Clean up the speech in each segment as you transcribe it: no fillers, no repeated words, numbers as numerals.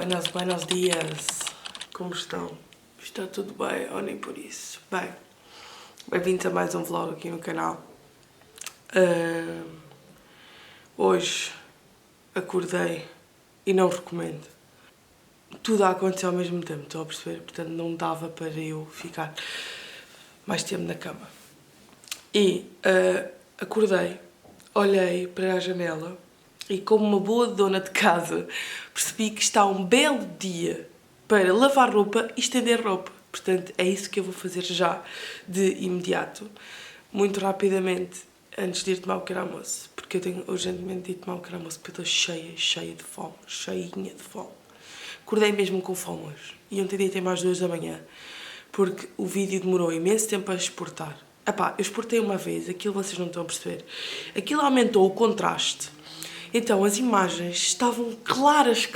Buenos dias. Como estão? Está tudo bem ou nem por isso? Bem, bem-vindos a mais um vlog aqui no canal. Hoje acordei e não recomendo. Tudo a acontecer ao mesmo tempo, estou a perceber? Portanto, não dava para eu ficar mais tempo na cama. E acordei, olhei para a janela e, como uma boa dona de casa, percebi que está um belo dia para lavar roupa e estender roupa. Portanto, é isso que eu vou fazer já, de imediato, muito rapidamente, antes de ir tomar o pequeno almoço. Porque eu tenho urgentemente de ir tomar o pequeno almoço, porque eu estou cheia de fome, cheinha de fome. Acordei mesmo com fome hoje. E ontem deitei mais 2 da manhã, porque o vídeo demorou imenso tempo a exportar. Epá, eu exportei uma vez, aquilo vocês não estão a perceber. Aquilo aumentou o contraste. Então as imagens estavam claras,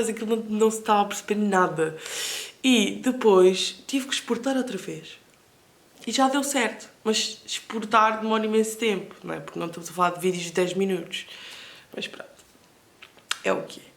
aquilo não se estava a perceber nada. E depois tive que exportar outra vez. E já deu certo, mas exportar demora imenso tempo, não é? Porque não estamos a falar de vídeos de 10 minutos. Mas pronto, é o que é.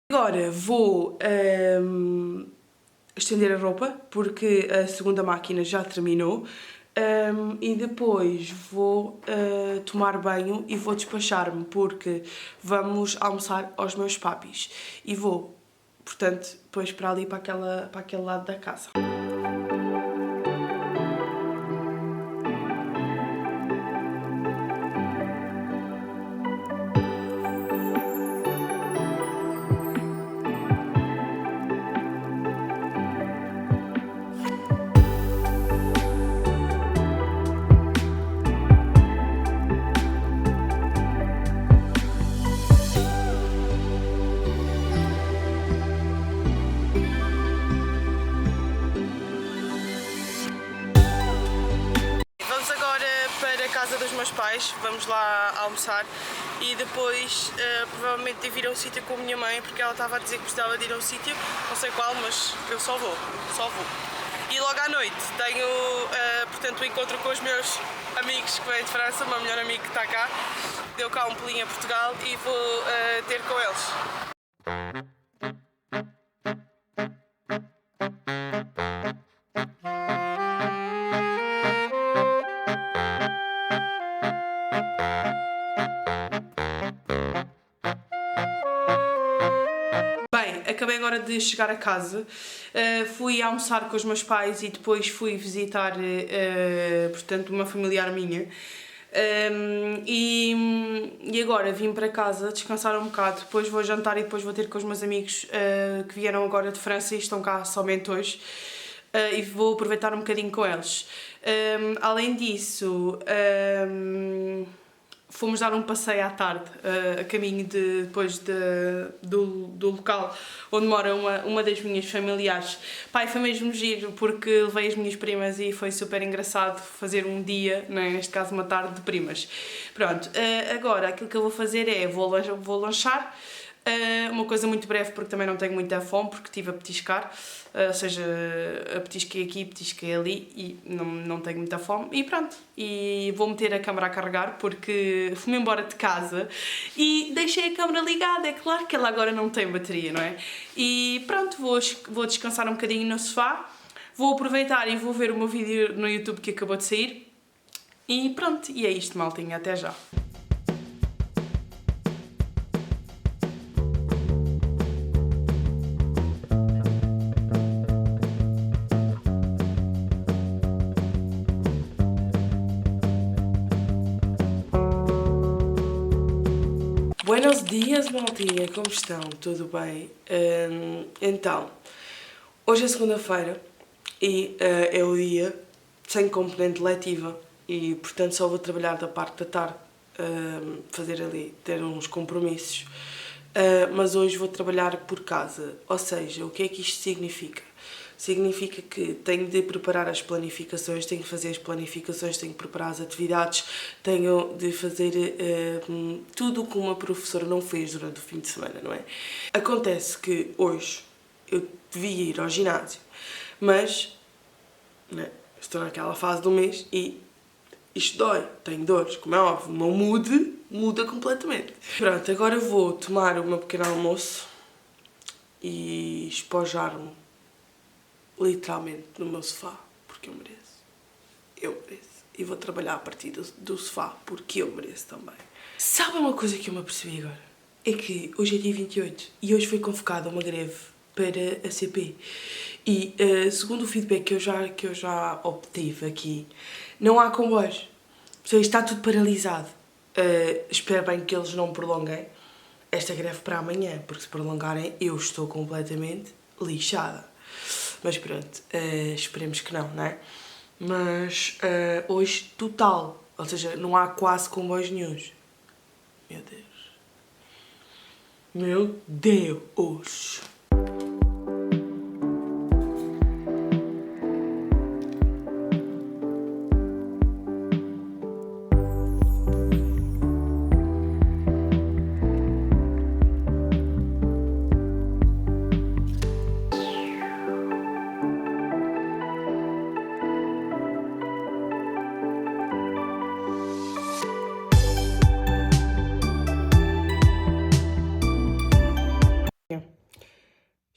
Agora vou estender a roupa, porque a segunda máquina já terminou, e depois vou tomar banho e vou despachar-me, porque vamos almoçar aos meus papis. E vou, portanto, depois para ali, para aquele lado da casa. Casa dos meus pais, vamos lá almoçar e depois provavelmente devo ir a um sítio com a minha mãe, porque ela estava a dizer que precisava de ir a um sítio, não sei qual, mas eu só vou. E logo à noite tenho, portanto, o encontro com os meus amigos que vêm de França, o meu melhor amigo que está cá, deu cá um pulinho a Portugal e vou ter com eles. Acabei agora de chegar a casa, fui almoçar com os meus pais e depois fui visitar, portanto, uma familiar minha. E agora vim para casa descansar um bocado, depois vou jantar e depois vou ter com os meus amigos que vieram agora de França e estão cá somente hoje. E vou aproveitar um bocadinho com eles. Além disso, fomos dar um passeio à tarde, a caminho depois do local onde mora uma das minhas familiares. Pai, foi mesmo giro, porque levei as minhas primas e foi super engraçado fazer um dia, né, neste caso uma tarde de primas. Pronto, agora aquilo que eu vou fazer é, vou lanchar, Uma coisa muito breve, porque também não tenho muita fome, porque estive a petiscar, ou seja, a petisquei aqui, petisquei ali e não tenho muita fome. E pronto, e vou meter a câmera a carregar, porque fui-me embora de casa e deixei a câmera ligada. É claro que ela agora não tem bateria, não é? E pronto, vou descansar um bocadinho no sofá, vou aproveitar e vou ver o meu vídeo no YouTube que acabou de sair. E pronto, e é isto, maltinha, até já. Buenos dias, maltinha, como estão? Tudo bem? Então, hoje é segunda-feira e é o dia sem componente letiva e, portanto, só vou trabalhar da parte da tarde, ter uns compromissos. Mas hoje vou trabalhar por casa, ou seja, o que é que isto significa? Significa que tenho de preparar as planificações, tenho de fazer as planificações, tenho de preparar as atividades, tenho de fazer tudo o que uma professora não fez durante o fim de semana, não é? Acontece que hoje eu devia ir ao ginásio, mas né, estou naquela fase do mês e isto dói, tenho dores, como é óbvio, não muda completamente. Pronto, agora vou tomar o meu pequeno almoço e espojar-me literalmente no meu sofá, porque eu mereço. Eu mereço. E vou trabalhar a partir do sofá, porque eu mereço também. Sabe uma coisa que eu me apercebi agora? É que hoje é dia 28 e hoje foi convocada uma greve para a CP. E segundo o feedback que eu já obtive aqui, não há comboios. Ou seja, está tudo paralisado. Espero bem que eles não prolonguem esta greve para amanhã, porque se prolongarem eu estou completamente lixada. Mas pronto, esperemos que não, não é? Mas hoje total, ou seja, não há quase comboios nenhuns. Meu Deus. Meu Deus.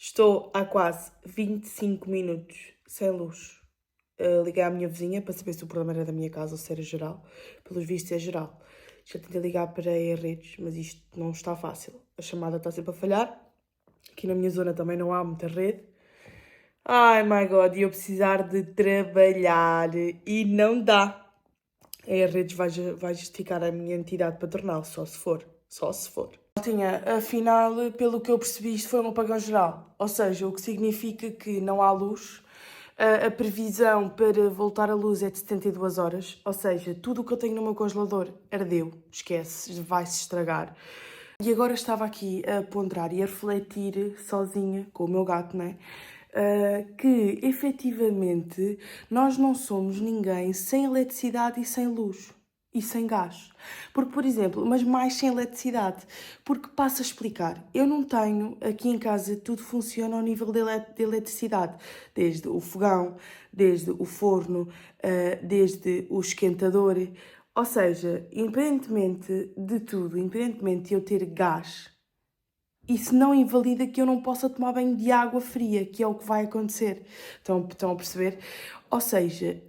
Estou há quase 25 minutos sem luz. Liguei à minha vizinha para saber se o problema era da minha casa ou se era geral. Pelos vistos é geral. Já tentei ligar para a redes, mas isto não está fácil. A chamada está sempre a falhar. Aqui na minha zona também não há muita rede. Ai, my God, e eu precisar de trabalhar e não dá. A redes vai justificar a minha entidade patronal, só se for. Só se for. Afinal, pelo que eu percebi, isto foi um apagão geral. Ou seja, o que significa que não há luz. A previsão para voltar à luz é de 72 horas. Ou seja, tudo o que eu tenho no meu congelador ardeu. Esquece, vai-se estragar. E agora estava aqui a ponderar e a refletir sozinha, com o meu gato, não é? Que, efetivamente, nós não somos ninguém sem eletricidade e sem luz. E sem gás. Porque, por exemplo, mas mais sem eletricidade. Porque, passo a explicar, eu não tenho, aqui em casa, tudo funciona ao nível de eletricidade. Desde o fogão, desde o forno, desde o esquentador. Ou seja, independentemente de tudo, independentemente de eu ter gás, isso não invalida que eu não possa tomar banho de água fria, que é o que vai acontecer. Estão a perceber? Ou seja,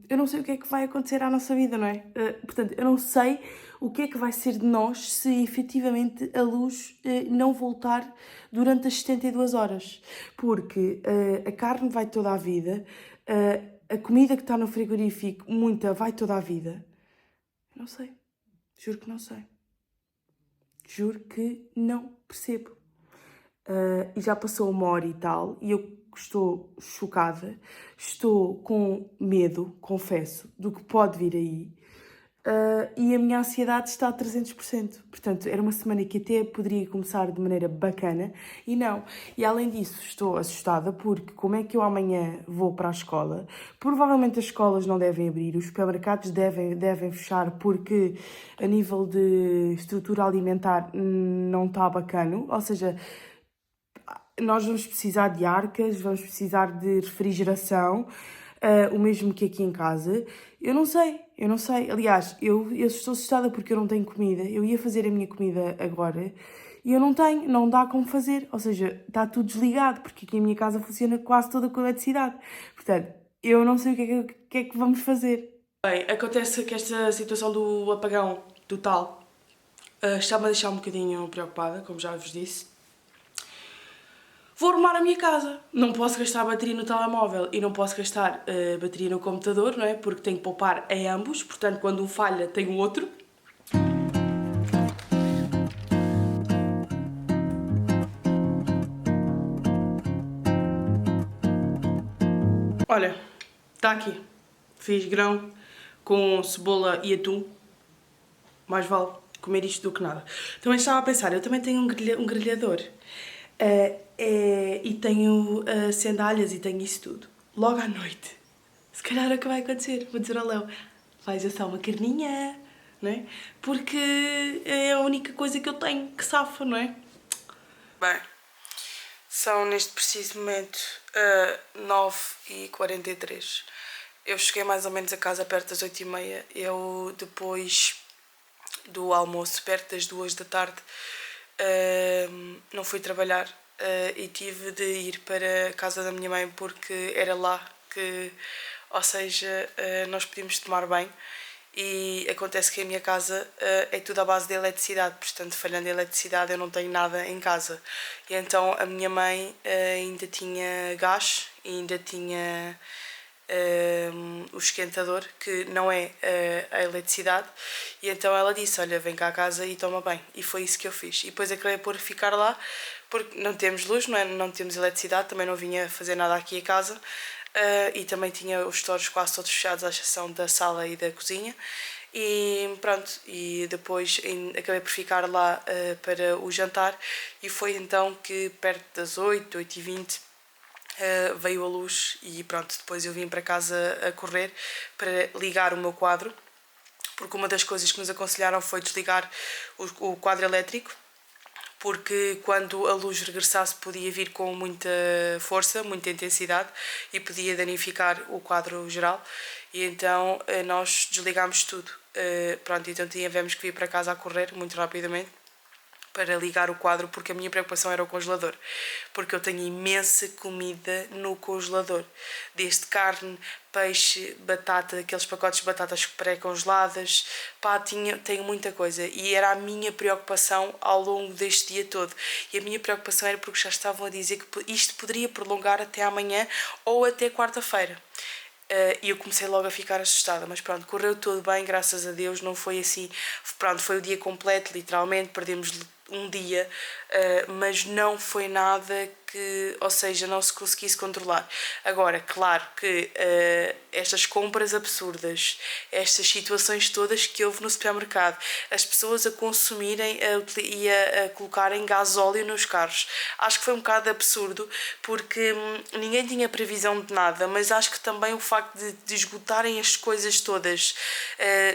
eu não sei o que é que vai acontecer à nossa vida, não é? Portanto, eu não sei o que é que vai ser de nós se efetivamente a luz não voltar durante as 72 horas. Porque a carne vai toda a vida, a comida que está no frigorífico, muita, vai toda a vida. Eu não sei. Juro que não sei. Juro que não percebo. E já passou 1 hora e tal, e eu estou chocada, estou com medo, confesso, do que pode vir aí. e a minha ansiedade está a 300%. Portanto, era uma semana que até poderia começar de maneira bacana e não. E além disso, estou assustada porque como é que eu amanhã vou para a escola? Provavelmente as escolas não devem abrir, os supermercados devem fechar porque a nível de estrutura alimentar não está bacano. Ou seja, nós vamos precisar de arcas, vamos precisar de refrigeração, o mesmo que aqui em casa. Eu não sei. Aliás, eu estou assustada porque eu não tenho comida. Eu ia fazer a minha comida agora e eu não tenho, não dá como fazer. Ou seja, está tudo desligado porque aqui a minha casa funciona quase toda com eletricidade. Portanto, eu não sei o que é que vamos fazer. Bem, acontece que esta situação do apagão total está-me a deixar um bocadinho preocupada, como já vos disse. Vou arrumar a minha casa. Não posso gastar bateria no telemóvel e não posso gastar bateria no computador, não é? Porque tenho que poupar em ambos. Portanto, quando um falha, tem o outro. Olha, está aqui. Fiz grão com cebola e atum. Mais vale comer isto do que nada. Também estava a pensar, eu também tenho um grelhador. E tenho sandálias e tenho isso tudo. Logo à noite, se calhar é o que vai acontecer. Vou dizer ao Léo, faz só uma carninha, não é? Porque é a única coisa que eu tenho que safa, não é? Bem, são neste preciso momento 9h43. Eu cheguei mais ou menos a casa perto das 8h30. Eu depois do almoço, perto das 2 da tarde, não fui trabalhar e tive de ir para a casa da minha mãe porque era lá que, ou seja, nós podíamos tomar banho e acontece que a minha casa é tudo à base de eletricidade, portanto, falhando a eletricidade eu não tenho nada em casa. E então a minha mãe ainda tinha gás e ainda tinha o esquentador, que não é a eletricidade, e então ela disse, olha, vem cá a casa e toma bem, e foi isso que eu fiz. E depois acabei por ficar lá, porque não temos luz, não temos eletricidade, também não vinha fazer nada aqui a casa, e também tinha os stores quase todos fechados, à exceção da sala e da cozinha, e pronto, e depois acabei por ficar lá para o jantar, e foi então que perto das 8h20, veio a luz e pronto, depois eu vim para casa a correr para ligar o meu quadro, porque uma das coisas que nos aconselharam foi desligar o quadro elétrico, porque quando a luz regressasse podia vir com muita força, muita intensidade e podia danificar o quadro geral, e então nós desligámos tudo. Pronto, então tivemos que vir para casa a correr muito rapidamente para ligar o quadro, porque a minha preocupação era o congelador, porque eu tenho imensa comida no congelador, desde carne, peixe, batata, aqueles pacotes de batatas pré-congeladas, pá, tenho muita coisa, e era a minha preocupação ao longo deste dia todo, e a minha preocupação era porque já estavam a dizer que isto poderia prolongar até amanhã ou até quarta-feira. E eu comecei logo a ficar assustada, mas pronto, correu tudo bem, graças a Deus, não foi assim, pronto, foi o dia completo, literalmente, perdemos um dia, mas não foi nada que, ou seja, não se conseguisse controlar. Agora, claro que estas compras absurdas, estas situações todas que houve no supermercado, as pessoas a consumirem e a colocarem gasóleo nos carros, acho que foi um bocado absurdo, porque ninguém tinha previsão de nada, mas acho que também o facto de esgotarem as coisas todas,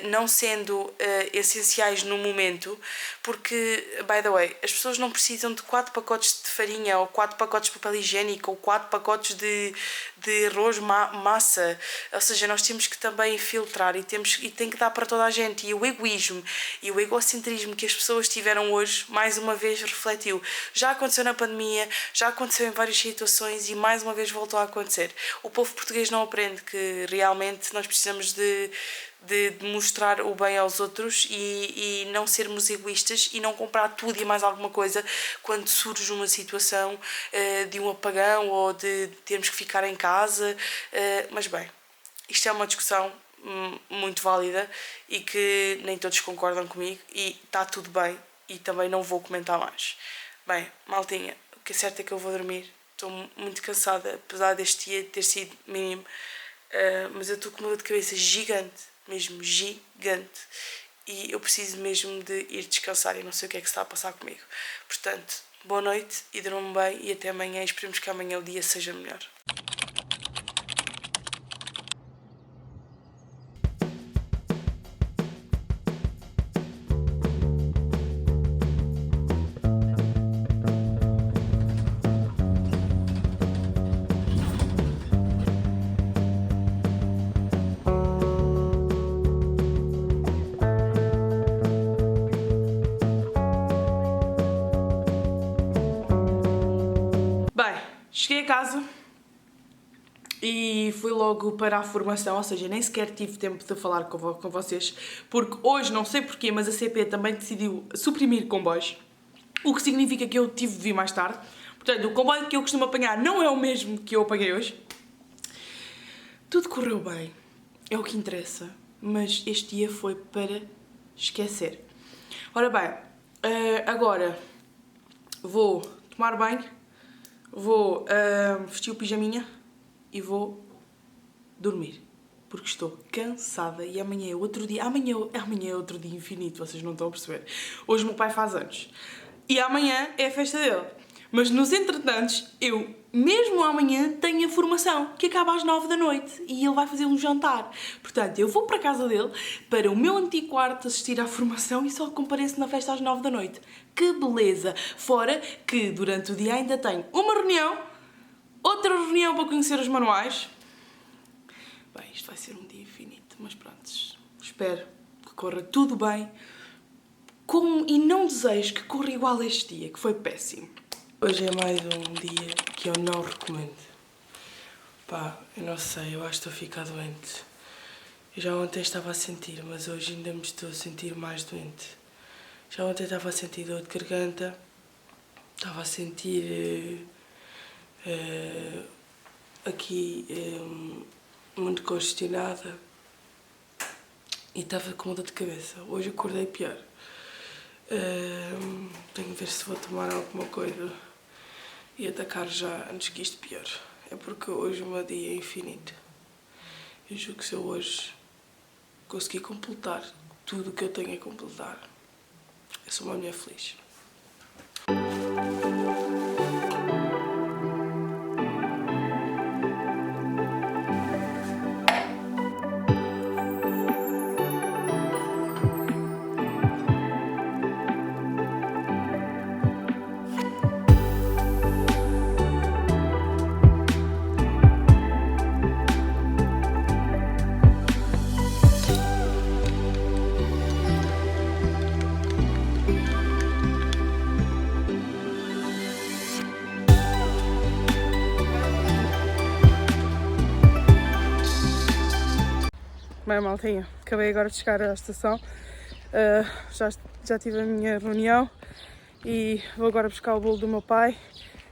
não sendo essenciais no momento, porque, by the way, as pessoas não precisam de 4 pacotes de farinha, ou 4 pacotes de papel higiênico, ou 4 pacotes de arroz, massa. Ou seja, nós temos que também filtrar e tem que dar para toda a gente. E o egoísmo e o egocentrismo que as pessoas tiveram hoje, mais uma vez refletiu. Já aconteceu na pandemia, já aconteceu em várias situações e mais uma vez voltou a acontecer. O povo português não aprende que realmente nós precisamos de mostrar o bem aos outros e não sermos egoístas e não comprar tudo e mais alguma coisa quando surge uma situação de um apagão ou de termos que ficar em casa. Mas bem, isto é uma discussão muito válida e que nem todos concordam comigo, e está tudo bem e também não vou comentar mais. Bem, maltinha, o que é certo é que eu vou dormir. Estou muito cansada, apesar deste dia ter sido mínimo, mas eu estou com uma dor de cabeça gigante, mesmo gigante. E eu preciso mesmo de ir descansar e não sei o que é que se está a passar comigo. Portanto, boa noite e durmam bem e até amanhã. Esperemos que amanhã o dia seja melhor. Cheguei a casa e fui logo para a formação, ou seja, nem sequer tive tempo de falar com vocês, porque hoje, não sei porquê, mas a CP também decidiu suprimir comboios, o que significa que eu tive de vir mais tarde. Portanto, o comboio que eu costumo apanhar não é o mesmo que eu apanhei hoje. Tudo correu bem, é o que interessa, mas este dia foi para esquecer. Ora bem, agora vou tomar banho, vou vestir o pijaminha e vou dormir, porque estou cansada e amanhã é outro dia. Amanhã é outro dia infinito, vocês não estão a perceber. Hoje o meu pai faz anos e amanhã é a festa dele. Mas nos entretantos, eu mesmo amanhã tenho a formação, que acaba às 9 da noite e ele vai fazer um jantar. Portanto, eu vou para a casa dele, para o meu antigo quarto assistir à formação e só compareço na festa às 9 da noite. Que beleza! Fora que durante o dia ainda tenho uma reunião, outra reunião para conhecer os manuais. Bem, isto vai ser um dia infinito, mas pronto, espero que corra tudo bem. E não desejo que corra igual a este dia, que foi péssimo. Hoje é mais um dia que eu não recomendo. Pá, eu não sei, eu acho que estou a ficar doente. Eu já ontem estava a sentir, mas hoje ainda me estou a sentir mais doente. Já ontem estava a sentir dor de garganta, estava a sentir aqui muito congestionada e estava com dor de cabeça. Hoje acordei pior. Tenho que ver se vou tomar alguma coisa e atacar já antes que isto piore. É porque hoje o meu dia é infinito. Eu juro que se eu hoje conseguir completar tudo o que eu tenho a completar, eu sou uma mulher feliz. Bem, maltinha, acabei agora de chegar à estação, já tive a minha reunião e vou agora buscar o bolo do meu pai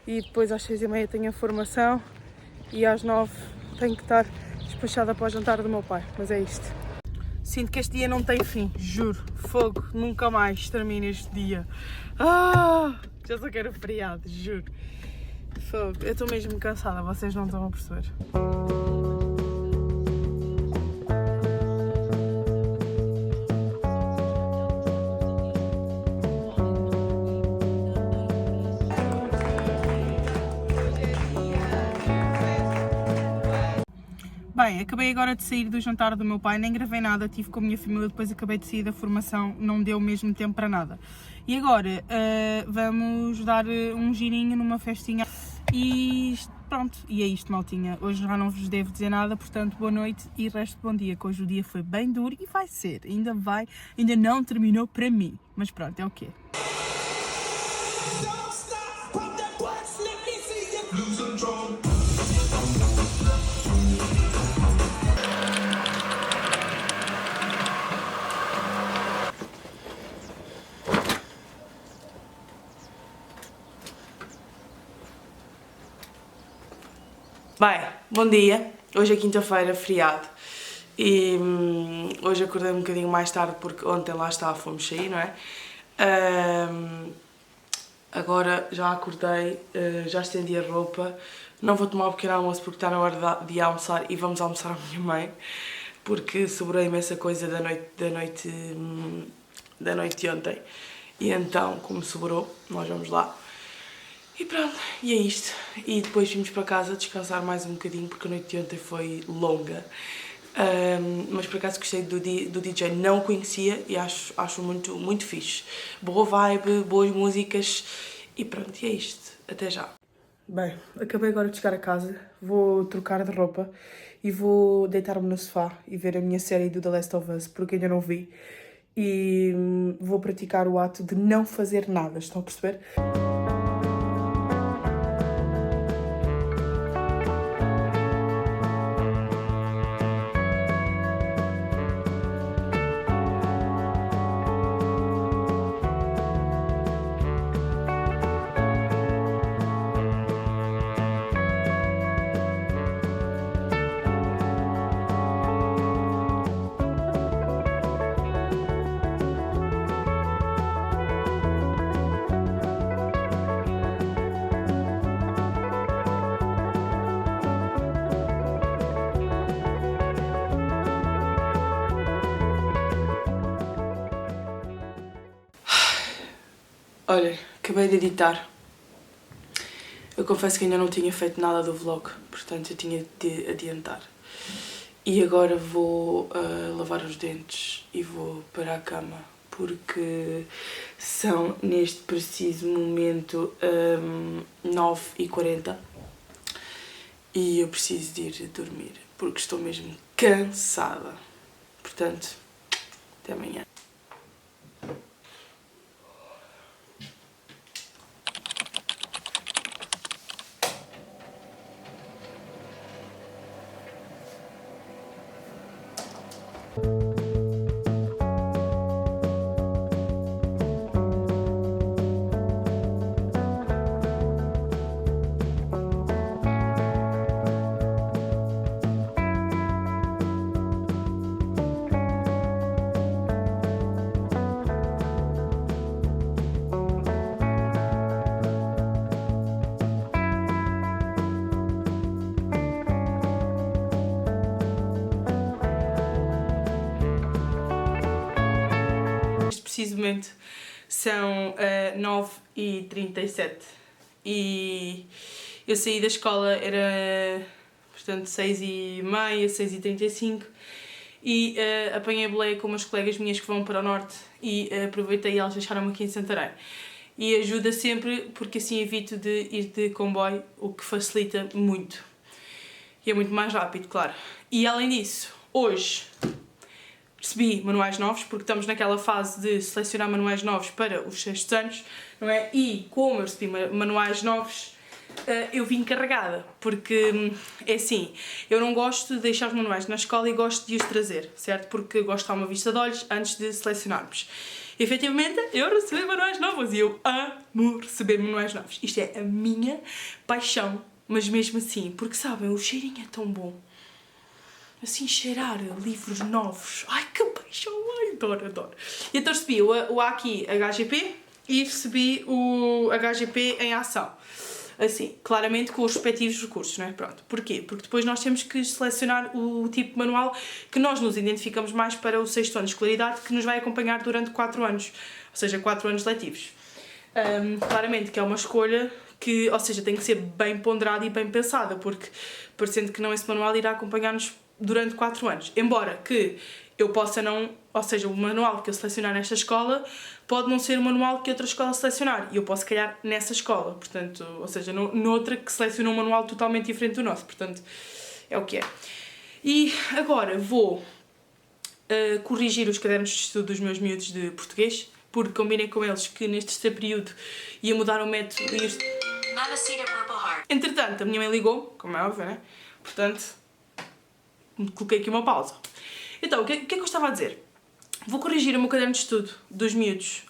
e depois às 6h30 tenho a formação e às 9 tenho que estar despachada para o jantar do meu pai, mas é isto. Sinto que este dia não tem fim, juro, fogo, nunca mais termina este dia. Já só quero feriado, juro. Fogo, eu estou mesmo cansada, vocês não estão a perceber. Bem, acabei agora de sair do jantar do meu pai, nem gravei nada, estive com a minha família, depois acabei de sair da formação, não deu mesmo tempo para nada. E agora vamos dar um girinho numa festinha e pronto, e é isto, maltinha. Hoje já não vos devo dizer nada, portanto boa noite e resto bom dia, que hoje o dia foi bem duro e vai ser, ainda não terminou para mim, mas pronto, é o quê? Bem, bom dia. Hoje é quinta-feira, feriado. E hoje acordei um bocadinho mais tarde porque ontem lá estava, fomos sair, não é? Agora já acordei, já estendi a roupa. Não vou tomar um pequeno almoço porque está na hora de almoçar e vamos almoçar à minha mãe. porque sobrou imensa coisa da noite de ontem. E então, como sobrou, nós vamos lá. E pronto, e é isto. E depois vimos para casa descansar mais um bocadinho, porque a noite de ontem foi longa. Mas por acaso gostei do DJ, não o conhecia e acho muito fixe. Boa vibe, boas músicas e pronto, e é isto. Até já. Bem, acabei agora de chegar a casa, vou trocar de roupa e vou deitar-me no sofá e ver a minha série do The Last of Us, porque ainda não vi. E vou praticar o ato de não fazer nada, estão a perceber? Olha, acabei de editar. Eu confesso que ainda não tinha feito nada do vlog, portanto eu tinha de adiantar. E agora vou lavar os dentes e vou para a cama, porque são neste preciso momento 9h40 e eu preciso de ir dormir, porque estou mesmo cansada. Portanto, até amanhã. Precisamente são 9h37 e eu saí da escola, era portanto 6h30, 6h35 e apanhei a boleia com umas colegas minhas que vão para o norte e aproveitei e elas deixaram-me aqui em Santarém. E ajuda sempre porque assim evito de ir de comboio, o que facilita muito. E é muito mais rápido, claro. E além disso, hoje recebi manuais novos, porque estamos naquela fase de selecionar manuais novos para os 6º anos, não é? E como eu recebi manuais novos, eu vim carregada, porque é assim, eu não gosto de deixar os manuais na escola e gosto de os trazer, certo? Porque gosto de dar uma vista de olhos antes de selecionarmos. E, efetivamente, eu recebi manuais novos e eu amo receber manuais novos. Isto é a minha paixão, mas mesmo assim, porque sabem, o cheirinho é tão bom. Assim, cheirar livros novos. Ai, que paixão! Ai, adoro. E então recebi o aqui HGP e recebi o HGP em ação. Assim, claramente com os respectivos recursos, não é? Pronto. Porquê? Porque depois nós temos que selecionar o tipo de manual que nós nos identificamos mais para o 6º ano de escolaridade, que nos vai acompanhar durante 4 anos. Ou seja, 4 anos letivos. Claramente que é uma escolha que, ou seja, tem que ser bem ponderada e bem pensada, porque parecendo que não, esse manual irá acompanhar-nos durante 4 anos. Embora que eu possa não... Ou seja, o manual que eu selecionar nesta escola pode não ser o manual que outra escola selecionar. E eu posso calhar nessa escola. Portanto, ou seja, noutra que seleciona um manual totalmente diferente do nosso. Portanto, é o que é. E agora vou corrigir os cadernos de estudo dos meus miúdos de português, porque combinei com eles que neste 3º período ia mudar o método e... Entretanto, a minha mãe ligou, como é óbvio, né? Portanto, coloquei aqui uma pausa. Então, o que é que eu estava a dizer? Vou corrigir o meu caderno de estudo dos miúdos,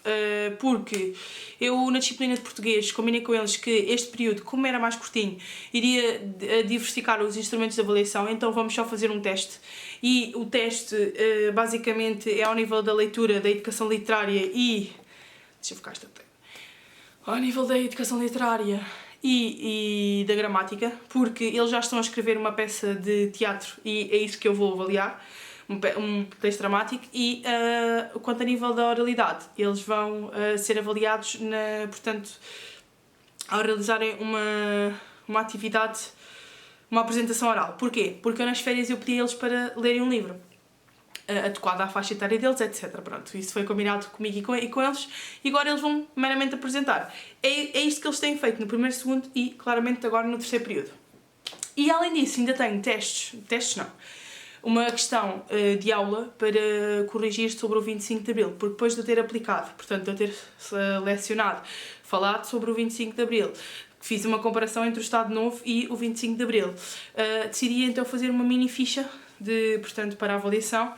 porque eu, na disciplina de português, combinei com eles que este período, como era mais curtinho, iria diversificar os instrumentos de avaliação, então vamos só fazer um teste. E o teste, basicamente, é ao nível da leitura, da educação literária e... Deixa eu focar esta tela. Ao nível da educação literária e da gramática, porque eles já estão a escrever uma peça de teatro e é isso que eu vou avaliar. um texto dramático e quanto a nível da oralidade, eles vão ser avaliados, portanto, ao realizarem uma atividade, uma apresentação oral. Porquê? Porque eu nas férias eu pedi a eles para lerem um livro adequado à faixa etária deles, etc. Pronto, isso foi combinado comigo e com eles e agora eles vão meramente apresentar. É isto que eles têm feito no primeiro, segundo e claramente agora no terceiro período. E além disso ainda tenho testes não, uma questão de aula para corrigir sobre o 25 de Abril, porque depois de eu ter aplicado, portanto de eu ter lecionado, falado sobre o 25 de Abril, fiz uma comparação entre o Estado Novo e o 25 de Abril, decidi então fazer uma mini ficha portanto, para avaliação,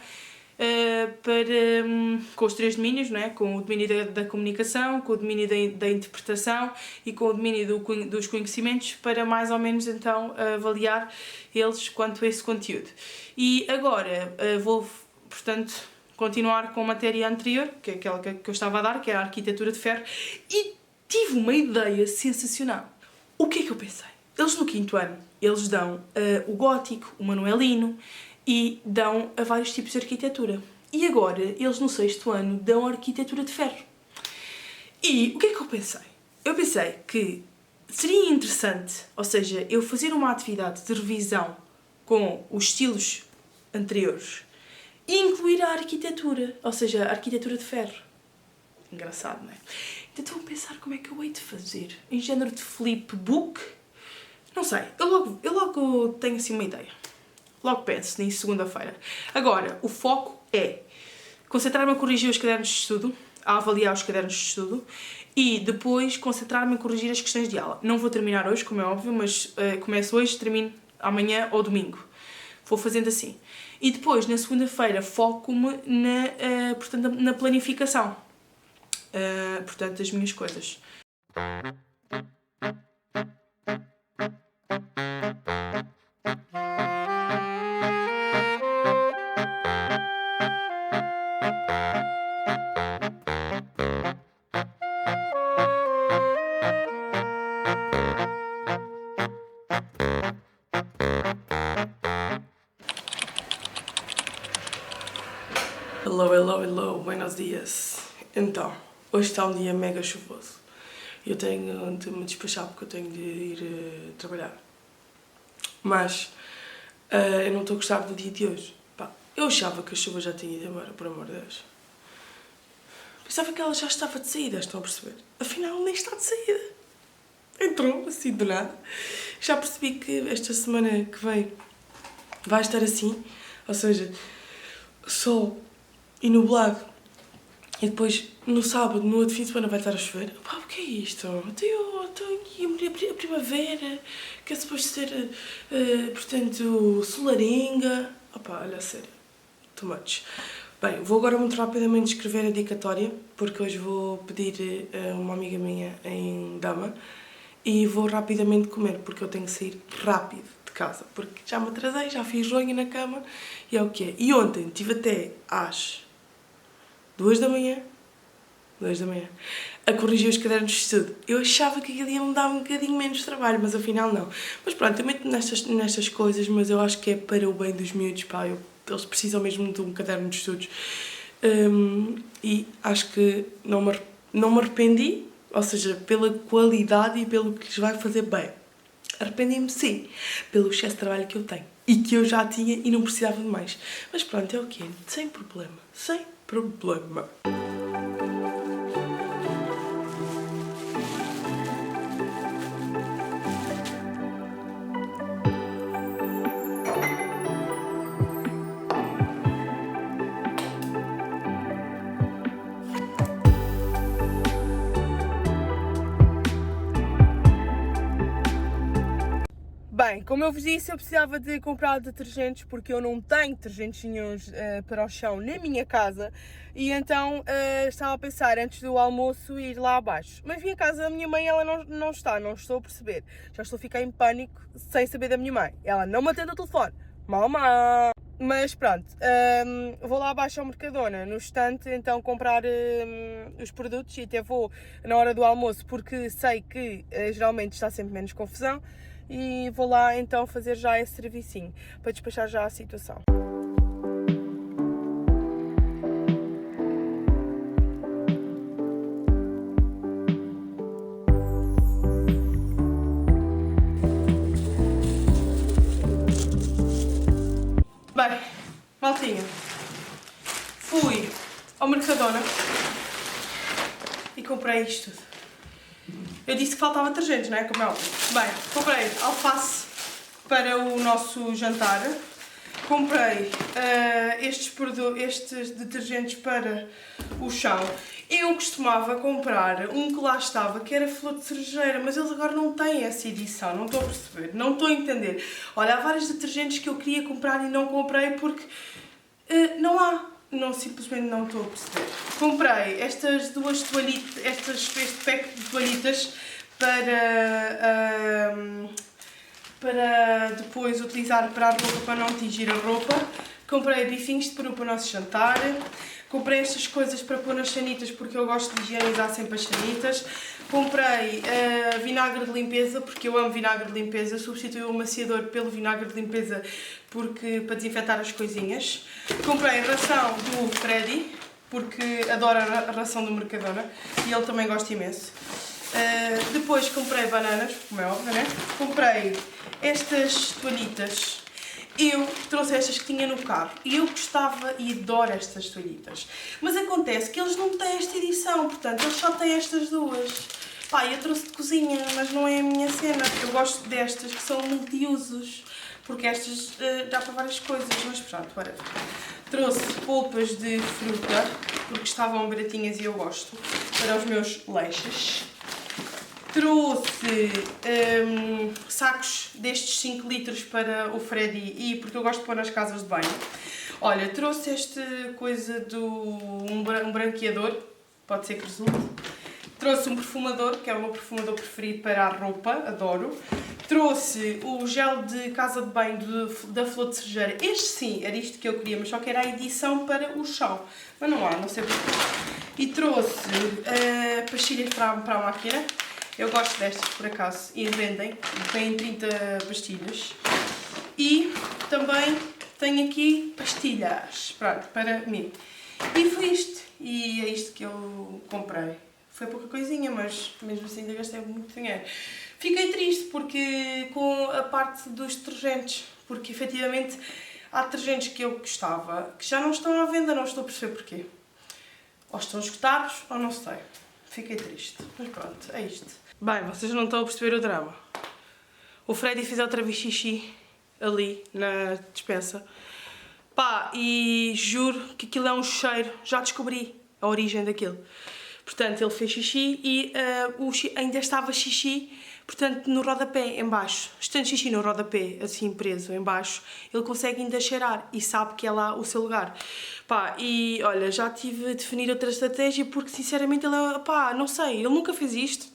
com os 3 domínios, não é? Com o domínio da comunicação, com o domínio da interpretação e com o domínio dos conhecimentos, para mais ou menos então avaliar eles quanto a esse conteúdo. E agora vou, portanto, continuar com a matéria anterior, que é aquela que eu estava a dar, que era a arquitetura de ferro, e tive uma ideia sensacional. O que é que eu pensei? Eles no 5º ano, eles dão o gótico, o manuelino, e dão a vários tipos de arquitetura. E agora, eles no 6º ano dão a arquitetura de ferro. E o que é que eu pensei? Eu pensei que seria interessante, ou seja, eu fazer uma atividade de revisão com os estilos anteriores e incluir a arquitetura, ou seja, a arquitetura de ferro. Engraçado, não é? Então estou a pensar como é que eu hei de fazer. Em género de flipbook? Não sei, eu logo tenho assim uma ideia. Logo penso nisso segunda-feira. Agora, o foco é concentrar-me a corrigir os cadernos de estudo, a avaliar os cadernos de estudo e depois concentrar-me a corrigir as questões de aula. Não vou terminar hoje, como é óbvio, mas começo hoje, termino amanhã ou domingo. Vou fazendo assim. E depois, na segunda-feira, foco-me portanto, na planificação. Portanto, das minhas coisas. Hello, buenos dias. Então, hoje está um dia mega chuvoso. Eu tenho de me despachar porque eu tenho de ir trabalhar. Mas eu não estou a gostar do dia de hoje. Pá, eu achava que a chuva já tinha ido embora, por amor de Deus. Pensava que ela já estava de saída, estão a perceber? Afinal, nem está de saída. Entrou, assim, do nada. Já percebi que esta semana que vem vai estar assim. Ou seja, sol e nublado. E depois, no sábado, no outro fim de semana, vai estar a chover. Pá, o que é isto? Estou aqui a primavera, que é suposto ser, portanto, solarenga. Opá, olha, a sério. Too much. Bem, vou agora muito rapidamente escrever a dedicatória, porque hoje vou pedir a uma amiga minha em Dama e vou rapidamente comer, porque eu tenho que sair rápido de casa, porque já me atrasei, já fiz ronha na cama e é o que é. E ontem estive até às 2 da manhã a corrigir os cadernos de estudo. Eu achava que aquilo ia me dar um bocadinho menos de trabalho, mas afinal não. Mas pronto, eu meto nestas coisas, mas eu acho que é para o bem dos miúdos, pá, eles precisam mesmo de um caderno de estudos. E acho que não me arrependi, ou seja, pela qualidade e pelo que lhes vai fazer bem. Arrependi-me, sim, pelo excesso de trabalho que eu tenho e que eu já tinha e não precisava de mais. Mas pronto, é o quê? Sem problema. Bem, como eu vos disse, eu precisava de comprar detergentes porque eu não tenho detergentes nenhuns para o chão na minha casa e então estava a pensar antes do almoço ir lá abaixo. Mas vim à casa da minha mãe e ela não estou a perceber. Já estou a ficar em pânico sem saber da minha mãe. Ela não me atende o telefone. Mamãe! Mas pronto, vou lá abaixo ao Mercadona, no estante, então comprar os produtos e até vou na hora do almoço porque sei que geralmente está sempre menos confusão. E vou lá então fazer já esse servicinho para despachar já a situação. tinha. Fui ao Mercadona e comprei isto tudo. Eu disse que faltava detergentes, não é? Como é óbvio. Bem, comprei alface para o nosso jantar. Comprei estes detergentes para o chão. Eu costumava comprar um que lá estava, que era flor de cerejeira, mas eles agora não têm essa edição, não estou a perceber, não estou a entender. Olha, há vários detergentes que eu queria comprar e não comprei porque não há. Não, simplesmente não estou a perceber. Comprei estas duas toalhitas, este pack de toalhitas para depois utilizar para a roupa, para não tingir a roupa. Comprei bifinhos de peru para o nosso jantar. Comprei estas coisas para pôr nas sanitas porque eu gosto de higienizar sempre as sanitas. Comprei vinagre de limpeza porque eu amo vinagre de limpeza. Substituí o amaciador pelo vinagre de limpeza para desinfetar as coisinhas. Comprei ração do Freddy porque adoro a ração do Mercadona e ele também gosta imenso. Depois comprei bananas, como é óbvio, né? Comprei estas toalhitas. Eu trouxe estas que tinha no carro e eu gostava e adoro estas toalhitas. Mas acontece que eles não têm esta edição, portanto, eles só têm estas duas. Pá, eu trouxe de cozinha, mas não é a minha cena. Eu gosto destas que são multiusos, porque estas dá para várias coisas, mas pronto, whatever. Trouxe polpas de fruta, porque estavam baratinhas e eu gosto, para os meus lanches. Trouxe sacos destes 5 litros para o Freddy e porque eu gosto de pôr nas casas de banho. Olha, trouxe esta coisa do um branqueador, pode ser que resulte. Trouxe um perfumador, que é o meu perfumador preferido para a roupa, adoro. Trouxe o gel de casa de banho da flor de cerejeira. Este sim, era isto que eu queria, mas só que era a edição para o chão. Mas não há, não sei porquê. E trouxe pastilhas para a máquina. Eu gosto destas, por acaso, e vendem. Têm 30 pastilhas. E também tenho aqui pastilhas, pronto, para mim. E foi isto. E é isto que eu comprei. Foi pouca coisinha, mas mesmo assim ainda gastei muito dinheiro. Fiquei triste porque com a parte dos detergentes, porque efetivamente há detergentes que eu gostava que já não estão à venda, não estou a perceber porquê. Ou estão esgotados ou não sei. Fiquei triste, mas pronto, é isto. Bem, vocês não estão a perceber o drama. O Freddy fez outra vez xixi ali na despensa. Pá, e juro que aquilo é um cheiro. Já descobri a origem daquilo. Portanto, ele fez xixi e ainda estava xixi, portanto, no rodapé, em baixo. Estando xixi no rodapé, assim, preso, em baixo, ele consegue ainda cheirar e sabe que é lá o seu lugar. Pá, e olha, já tive de definir outra estratégia porque, sinceramente, ele é, pá, não sei, ele nunca fez isto.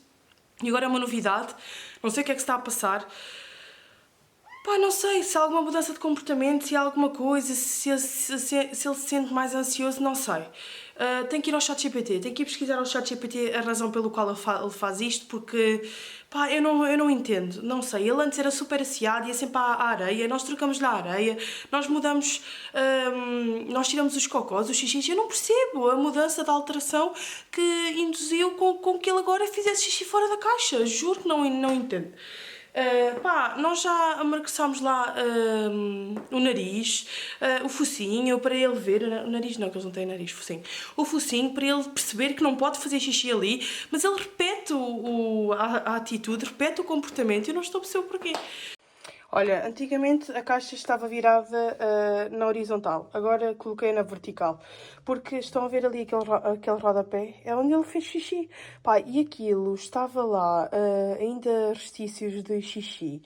E agora é uma novidade, não sei o que é que se está a passar. Pá, não sei, se há alguma mudança de comportamento, se há alguma coisa, se ele se sente mais ansioso, não sei. Tenho que ir ao ChatGPT, tenho que ir pesquisar ao ChatGPT a razão pelo qual ele faz isto, porque, pá, eu não entendo, não sei. Ele antes era super asseado, ia sempre à areia, nós trocamos-lhe a areia, nós mudamos, nós tiramos os cocós, os xixis. Eu não percebo a mudança da alteração que induziu com que ele agora fizesse xixi fora da caixa, juro que não entendo. Pá, nós já amarguçámos lá o nariz, o focinho, para ele ver, o nariz não, que eles não têm nariz, focinho, o focinho, para ele perceber que não pode fazer xixi ali, mas ele repete a atitude, repete o comportamento e eu não estou a perceber o porquê. Olha, antigamente a caixa estava virada na horizontal, agora coloquei na vertical, porque estão a ver ali aquele rodapé, é onde ele fez xixi. Pá, e aquilo estava lá, ainda restícios de xixi,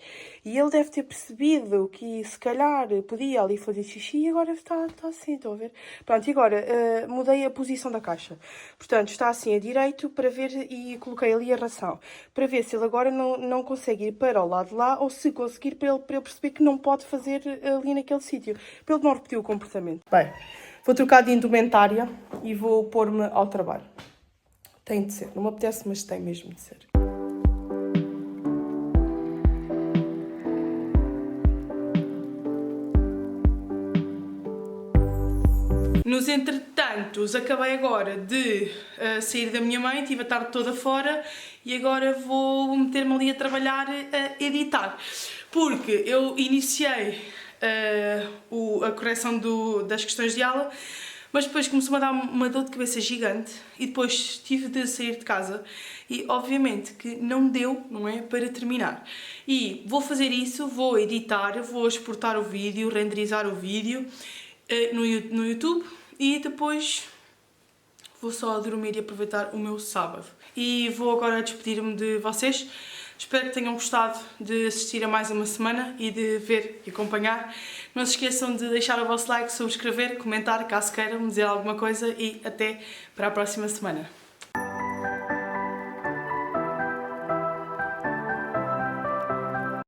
e ele deve ter percebido que se calhar podia ali fazer xixi e agora está assim, estão a ver? Pronto, e agora mudei a posição da caixa, portanto está assim a direito para ver e coloquei ali a ração, para ver se ele agora não consegue ir para o lado de lá ou se conseguir para eu perceber que não pode fazer ali naquele sítio, para ele não repetir o comportamento. Bem, vou trocar de indumentária e vou pôr-me ao trabalho. Tem de ser, não me apetece, mas tem mesmo de ser. Nos entretantos, acabei agora de sair da minha mãe, estive a tarde toda fora e agora vou meter-me ali a trabalhar, a editar. Porque eu iniciei a correção das questões de aula, mas depois começou-me a dar uma dor de cabeça gigante e depois tive de sair de casa e obviamente que não deu, não é, para terminar. E vou fazer isso, vou editar, vou exportar o vídeo, renderizar o vídeo no YouTube e depois vou só dormir e aproveitar o meu sábado. E vou agora despedir-me de vocês. Espero que tenham gostado de assistir a mais uma semana e de ver e acompanhar. Não se esqueçam de deixar o vosso like, subscrever, comentar, caso queiram me dizer alguma coisa e até para a próxima semana.